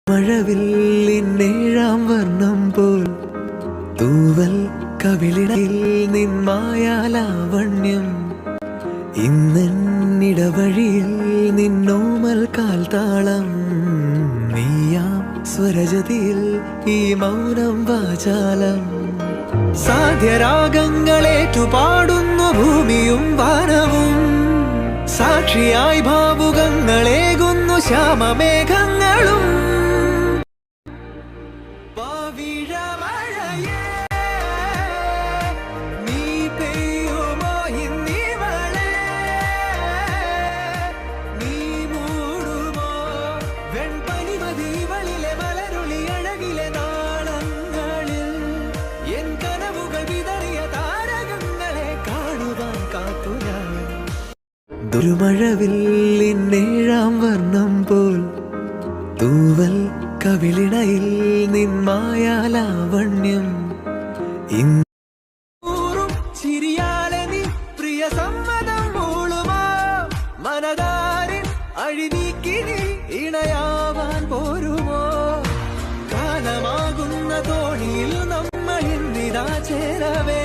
മഴവില്ലിന്നേഴാം വർണ്ണം പോൽ തൂവൽ കവിളിടയിൽ നിന്മായാലാവണ്യം ഇന്നിടവഴിയിൽ നിന്നോമൽ കാൽത്താളം നീയാം സ്വരജതിയിൽ ഈ മൗനം വാചാലം സാധ്യരാഗങ്ങളേറ്റുപാടുന്നു ഭൂമിയും വാനവും സാക്ഷിയായി ഭാവുകങ്ങളേകുന്നു ശ്യാമമേഘങ്ങളും ദുർമഴവില്ലിന്നേഴാം വർണ്ണം പോൽ തൂവൽ കവിളിടയിൽ നിന്മായാലാവണ്യം ചിരിയാലെ നീ പ്രിയ സമ്മതം മൂളുമാ മനതാരിൻ അഴിനീക്കിനി ഇണയാവാൻ പോരുമോ കാലമാകുന്ന തോണിയിൽ നമ്മൾ ഇന്നിതാ ചേരവേ